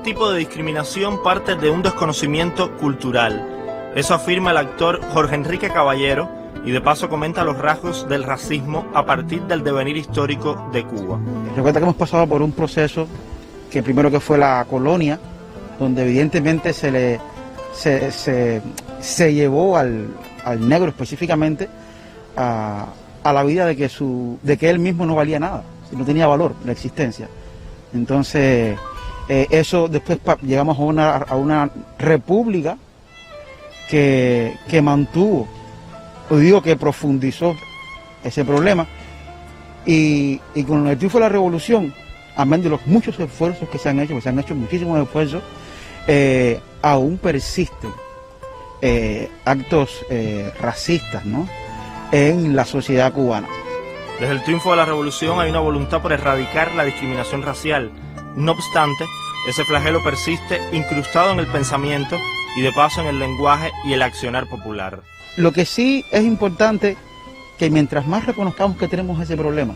Cualquier tipo de discriminación parte de un desconocimiento cultural. Eso afirma el actor Jorge Enrique Caballero y de paso comenta los rasgos del racismo a partir del devenir histórico de Cuba. Recuerda que hemos pasado por un proceso que primero que fue la colonia, donde evidentemente se llevó al negro específicamente a la vida de que él mismo no valía nada, no tenía valor la existencia. Entonces eso después llegamos a una república que mantuvo, o digo que profundizó ese problema, y con el triunfo de la revolución, amén de los muchos esfuerzos que se han hecho, muchísimos esfuerzos, aún persisten actos racistas, ¿no?, en la sociedad cubana. Desde el triunfo de la revolución hay una voluntad por erradicar la discriminación racial. No obstante, ese flagelo persiste incrustado en el pensamiento y de paso en el lenguaje y el accionar popular. Lo que sí es importante, que mientras más reconozcamos que tenemos ese problema,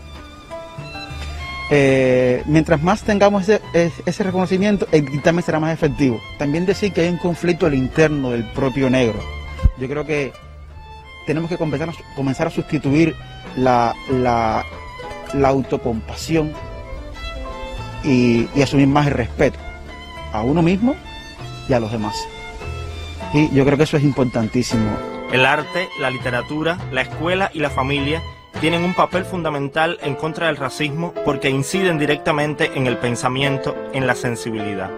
mientras más tengamos ese reconocimiento, el dictamen será más efectivo. También decir que hay un conflicto al interno del propio negro. Yo creo que tenemos que comenzar a sustituir la autocompasión y asumir más el respeto a uno mismo y a los demás. Y yo creo que eso es importantísimo. El arte, la literatura, la escuela y la familia tienen un papel fundamental en contra del racismo porque inciden directamente en el pensamiento, en la sensibilidad.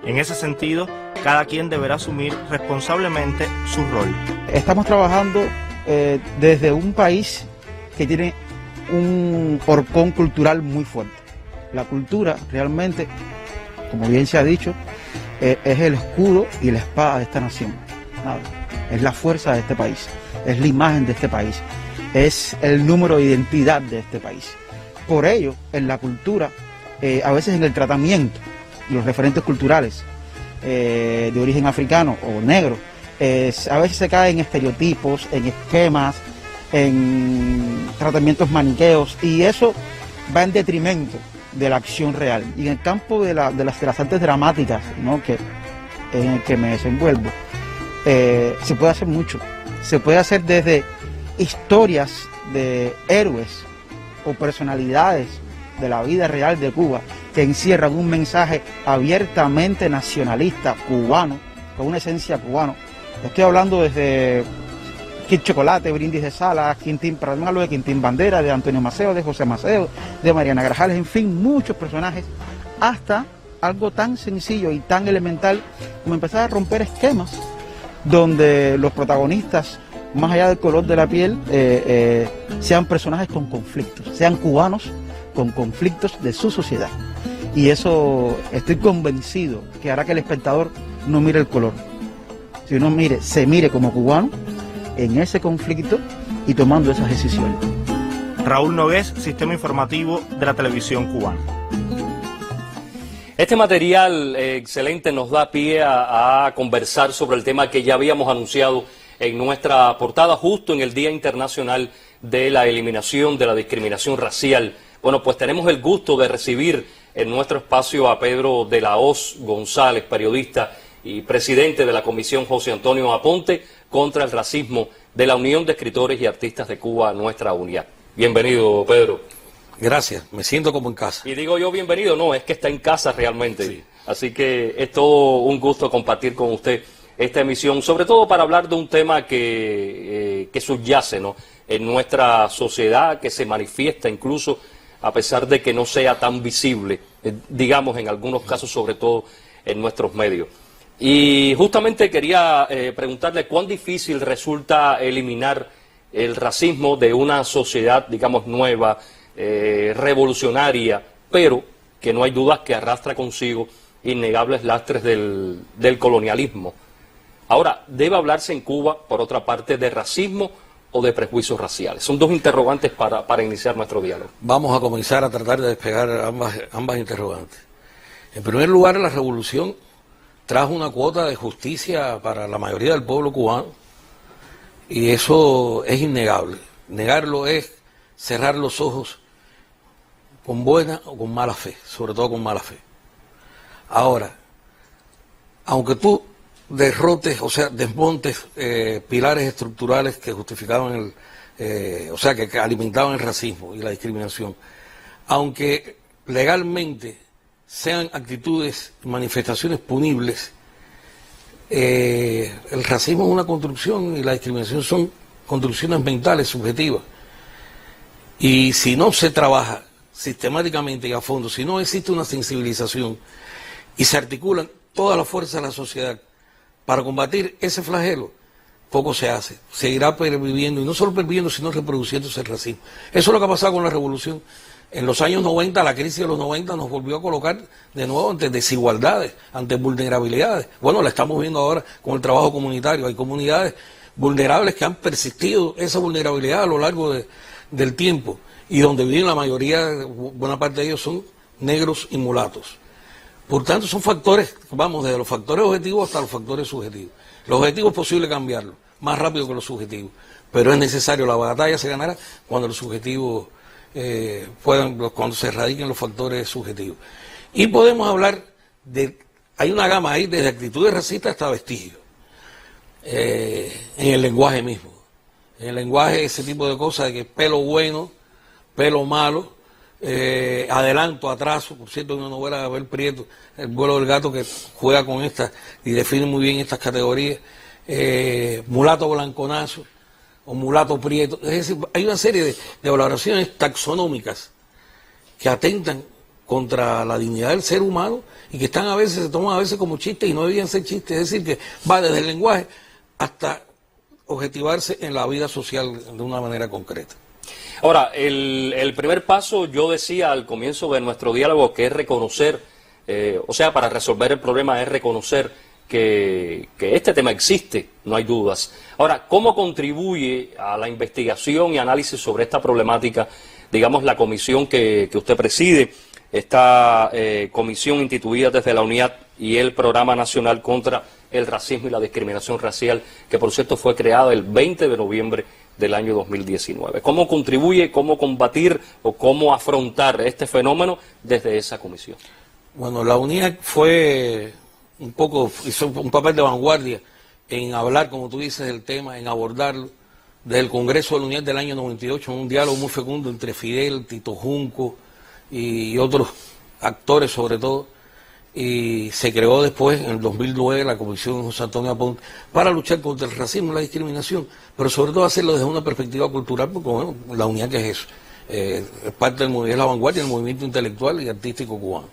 En ese sentido, cada quien deberá asumir responsablemente su rol. Estamos trabajando desde un país que tiene un horcón cultural muy fuerte. La cultura realmente, como bien se ha dicho, es el escudo y la espada de esta nación. Es la fuerza de este país, es la imagen de este país, es el número de identidad de este país. Por ello, en la cultura, a veces en el tratamiento de los referentes culturales de origen africano o negro, a veces se cae en estereotipos, en esquemas, en tratamientos maniqueos, y eso va en detrimento de la acción real. Y en el campo de las artes dramáticas, ¿no?, en el que me desenvuelvo, se puede hacer mucho. Se puede hacer desde historias de héroes o personalidades de la vida real de Cuba que encierran un mensaje abiertamente nacionalista cubano, con una esencia cubana. Estoy hablando desde Kid Chocolate, Brindis de Salas, para no hablo de Quintín Bandera, de Antonio Maceo, de José Maceo, de Mariana Grajales, en fin, muchos personajes, hasta algo tan sencillo y tan elemental como empezar a romper esquemas donde los protagonistas, más allá del color de la piel, sean personajes con conflictos, sean cubanos con conflictos de su sociedad. Y eso estoy convencido que hará que el espectador no mire el color, sino se mire como cubano en ese conflicto y tomando esas decisiones. Raúl Nogués, Sistema Informativo de la Televisión Cubana. Este material excelente nos da pie a conversar sobre el tema que ya habíamos anunciado en nuestra portada justo en el Día Internacional de la Eliminación de la Discriminación Racial. Bueno, pues tenemos el gusto de recibir en nuestro espacio a Pedro de la Hoz González, periodista y presidente de la Comisión José Antonio Aponte contra el Racismo de la Unión de Escritores y Artistas de Cuba, nuestra unidad. Bienvenido, Pedro. Gracias, me siento como en casa. Y digo yo bienvenido, no, es que está en casa realmente. Sí. Así que es todo un gusto compartir con usted esta emisión, sobre todo para hablar de un tema que subyace, ¿no?, en nuestra sociedad, que se manifiesta incluso a pesar de que no sea tan visible, digamos en algunos casos, sobre todo en nuestros medios. Y justamente quería preguntarle cuán difícil resulta eliminar el racismo de una sociedad, digamos, nueva, revolucionaria, pero que no hay dudas que arrastra consigo innegables lastres del colonialismo. Ahora, ¿debe hablarse en Cuba, por otra parte, de racismo o de prejuicios raciales? Son dos interrogantes para iniciar nuestro diálogo. Vamos a comenzar a tratar de despegar ambas interrogantes. En primer lugar, la revolución trajo una cuota de justicia para la mayoría del pueblo cubano y eso es innegable. Negarlo es cerrar los ojos con buena o con mala fe, sobre todo con mala fe. Ahora, aunque tú derrotes, o sea, desmontes pilares estructurales que justificaban o sea, que alimentaban el racismo y la discriminación, aunque legalmente sean actitudes, manifestaciones punibles, el racismo es una construcción y la discriminación son construcciones mentales, subjetivas. Y si no se trabaja sistemáticamente y a fondo, si no existe una sensibilización y se articulan todas las fuerzas de la sociedad para combatir ese flagelo, poco se hace. Seguirá perviviendo, y no solo perviviendo, sino reproduciéndose el racismo. Eso es lo que ha pasado con la revolución. En los años 90, la crisis de los 90 nos volvió a colocar de nuevo ante desigualdades, ante vulnerabilidades. Bueno, la estamos viendo ahora con el trabajo comunitario. Hay comunidades vulnerables que han persistido esa vulnerabilidad a lo largo del tiempo, y donde viven la mayoría, buena parte de ellos son negros y mulatos. Por tanto, son factores, vamos, desde los factores objetivos hasta los factores subjetivos. Los objetivos es posible cambiarlos más rápido que los subjetivos, pero es necesario, la batalla se ganará cuando los subjetivos cuando se erradiquen los factores subjetivos. Y podemos hablar hay una gama ahí desde actitudes racistas hasta vestigios, en el lenguaje mismo. En el lenguaje, ese tipo de cosas, de que pelo bueno, pelo malo, adelanto, atraso. Por cierto, una novela de Abel Prieto, El vuelo del gato, que juega con estas y define muy bien estas categorías. Mulato blanconazo o mulato prieto. Es decir, hay una serie de valoraciones taxonómicas que atentan contra la dignidad del ser humano y que están se toman a veces como chistes y no debían ser chistes. Es decir, que va desde el lenguaje hasta objetivarse en la vida social de una manera concreta. Ahora, el primer paso, yo decía al comienzo de nuestro diálogo, que es reconocer, para resolver el problema es reconocer que este tema existe, no hay dudas. Ahora, ¿cómo contribuye a la investigación y análisis sobre esta problemática, digamos, la comisión que usted preside, esta comisión instituida desde la UNIAD y el Programa Nacional contra el Racismo y la Discriminación Racial, que por cierto fue creada el 20 de noviembre del año 2019? ¿Cómo contribuye, cómo combatir o cómo afrontar este fenómeno desde esa comisión? Bueno, la UNIAD hizo un papel de vanguardia en hablar, como tú dices, del tema, en abordarlo, desde el Congreso de la UNIAD del año 98, un diálogo muy fecundo entre Fidel, Tito Junco y otros actores sobre todo, y se creó después, en el 2009, la Comisión José Antonio Aponte para luchar contra el racismo y la discriminación, pero sobre todo hacerlo desde una perspectiva cultural, porque bueno, la UNIAD, ¿qué es eso? Es parte del movimiento, es la vanguardia del movimiento intelectual y artístico cubano.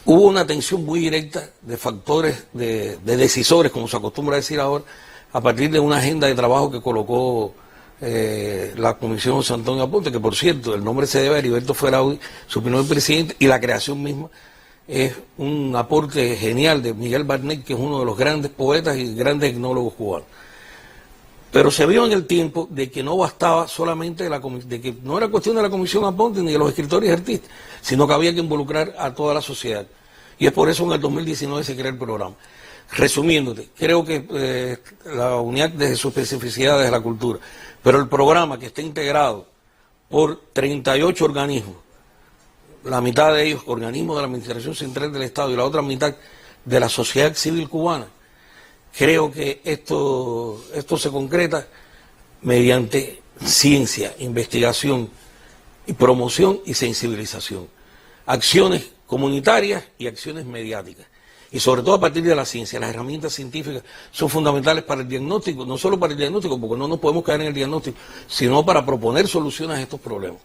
Hubo una atención muy directa de factores, de decisores, como se acostumbra a decir ahora, a partir de una agenda de trabajo que colocó la Comisión José Antonio Aponte, que por cierto, el nombre se debe a Heriberto Feraudi, su primer presidente, y la creación misma es un aporte genial de Miguel Barnet, que es uno de los grandes poetas y grandes etnólogos cubanos. Pero se vio en el tiempo de que no bastaba solamente de que no era cuestión de la Comisión Aponte ni de los escritores y artistas, sino que había que involucrar a toda la sociedad. Y es por eso en el 2019 se crea el programa. Resumiéndote, creo que la UNIAD desde su especificidad, desde la cultura, pero el programa, que está integrado por 38 organismos, la mitad de ellos organismos de la Administración Central del Estado y la otra mitad de la sociedad civil cubana, creo que esto se concreta mediante ciencia, investigación, y promoción y sensibilización. Acciones comunitarias y acciones mediáticas. Y sobre todo a partir de la ciencia. Las herramientas científicas son fundamentales para el diagnóstico, no solo para el diagnóstico, porque no nos podemos caer en el diagnóstico, sino para proponer soluciones a estos problemas.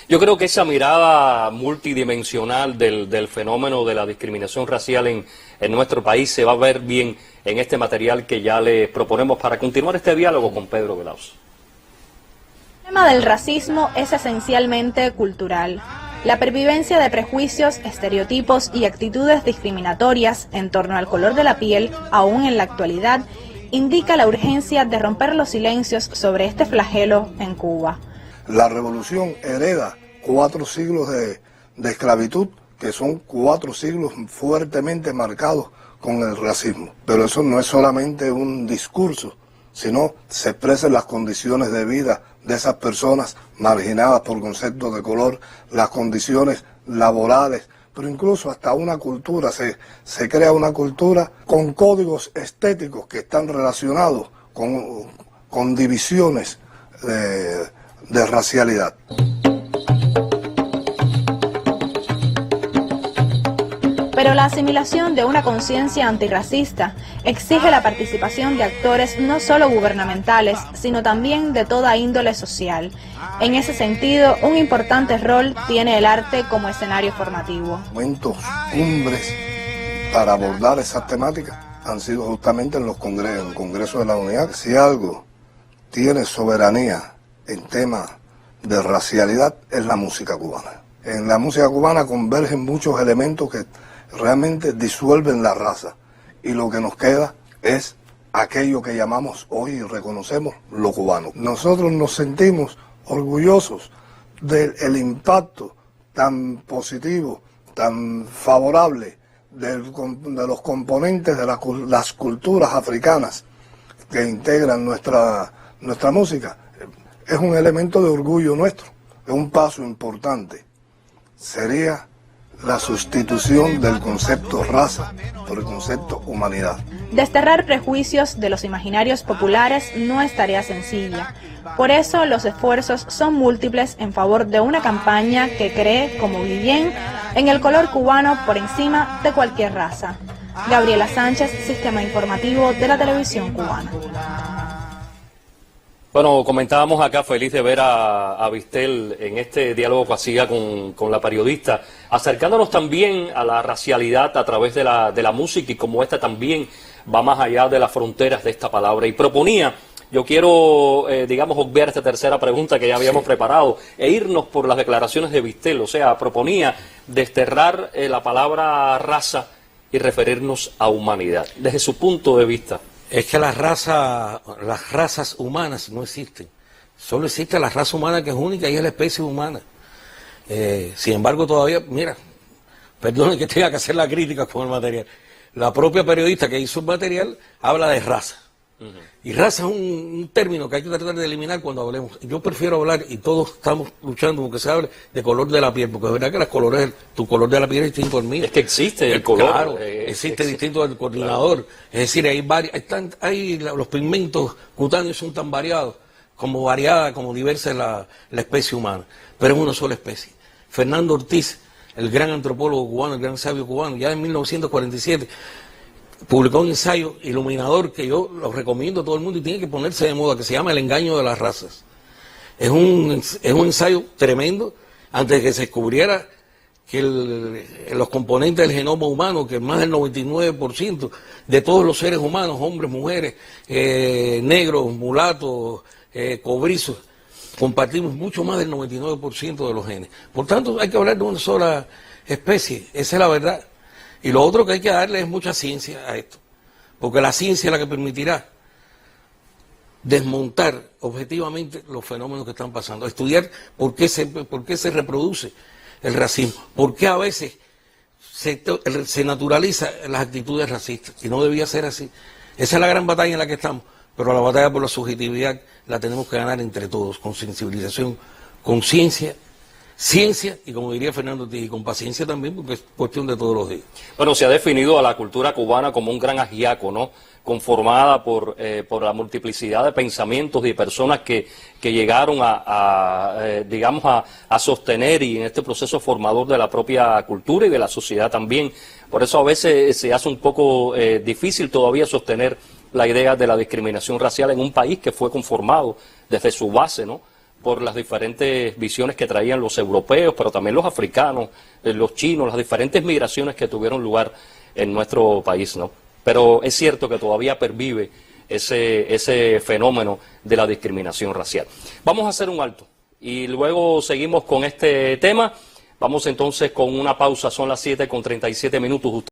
Yo creo que esa mirada multidimensional del fenómeno de la discriminación racial en nuestro país se va a ver bien en este material que ya les proponemos para continuar este diálogo con Pedro Velauz. El tema del racismo es esencialmente cultural. La pervivencia de prejuicios, estereotipos y actitudes discriminatorias en torno al color de la piel, aún en la actualidad, indica la urgencia de romper los silencios sobre este flagelo en Cuba. La revolución hereda 4 siglos de esclavitud, que son 4 siglos fuertemente marcados con el racismo. Pero eso no es solamente un discurso, sino se expresan las condiciones de vida de esas personas marginadas por conceptos de color, las condiciones laborales pero incluso hasta una cultura, se crea una cultura con códigos estéticos que están relacionados con divisiones de racialidad. Pero la asimilación de una conciencia antirracista exige la participación de actores no solo gubernamentales, sino también de toda índole social. En ese sentido, un importante rol tiene el arte como escenario formativo. Momentos cumbres para abordar esas temáticas han sido justamente en los congresos, en el Congreso de la Unidad. Si algo tiene soberanía en temas de racialidad, es la música cubana. En la música cubana convergen muchos elementos que realmente disuelven la raza, y lo que nos queda es aquello que llamamos hoy y reconocemos lo cubano. Nosotros nos sentimos orgullosos del impacto tan positivo, tan favorable de los componentes de las culturas africanas que integran nuestra música. Es un elemento de orgullo nuestro, es un paso importante. Sería la sustitución del concepto raza por el concepto humanidad. Desterrar prejuicios de los imaginarios populares no es tarea sencilla. Por eso los esfuerzos son múltiples en favor de una campaña que cree, como Guillén, en el color cubano por encima de cualquier raza. Gabriela Sánchez, Sistema Informativo de la Televisión Cubana. Bueno, comentábamos acá, feliz de ver a Vistel en este diálogo que hacía con la periodista, acercándonos también a la racialidad a través de la música, y como esta también va más allá de las fronteras de esta palabra. Y proponía, yo quiero, digamos, obviar esta tercera pregunta que ya habíamos preparado e irnos por las declaraciones de Vistel. O sea, proponía desterrar la palabra raza y referirnos a humanidad, desde su punto de vista. Es que las razas humanas no existen. Solo existe la raza humana, que es única, y es la especie humana. Sin embargo, todavía, mira, perdone que tenga que hacer la crítica con el material. La propia periodista que hizo el material habla de raza. Y raza es un término que hay que tratar de eliminar cuando hablemos. Yo prefiero hablar, y todos estamos luchando porque se hable de color de la piel, porque es verdad que tu color de la piel es distinto al mío. Es que existe el color. Claro, existe distinto al coordinador. Claro. Es decir, los pigmentos cutáneos son tan variados, como variada, como diversa es la especie humana, pero es una sola especie. Fernando Ortiz, el gran antropólogo cubano, el gran sabio cubano, ya en 1947, publicó un ensayo iluminador que yo lo recomiendo a todo el mundo y tiene que ponerse de moda, que se llama El engaño de las razas. Es un ensayo tremendo, antes de que se descubriera que los componentes del genoma humano, que más del 99% de todos los seres humanos, hombres, mujeres, negros, mulatos, cobrizos, compartimos mucho más del 99% de los genes. Por tanto, hay que hablar de una sola especie, esa es la verdad. Y lo otro que hay que darle es mucha ciencia a esto, porque la ciencia es la que permitirá desmontar objetivamente los fenómenos que están pasando, estudiar por qué se reproduce el racismo, por qué a veces se naturaliza las actitudes racistas, y no debía ser así. Esa es la gran batalla en la que estamos, pero la batalla por la subjetividad la tenemos que ganar entre todos, con sensibilización, con ciencia, y como diría Fernando Ortiz, y con paciencia también, porque es cuestión de todos los días. Bueno, se ha definido a la cultura cubana como un gran ajiaco, ¿no? Conformada por la multiplicidad de pensamientos y de personas que llegaron a sostener, y en este proceso formador de la propia cultura y de la sociedad también. Por eso a veces se hace un poco difícil todavía sostener la idea de la discriminación racial en un país que fue conformado desde su base, ¿no?, por las diferentes visiones que traían los europeos, pero también los africanos, los chinos, las diferentes migraciones que tuvieron lugar en nuestro país, ¿no? Pero es cierto que todavía pervive ese fenómeno de la discriminación racial. Vamos a hacer un alto y luego seguimos con este tema. Vamos entonces con una pausa, son las 7:37.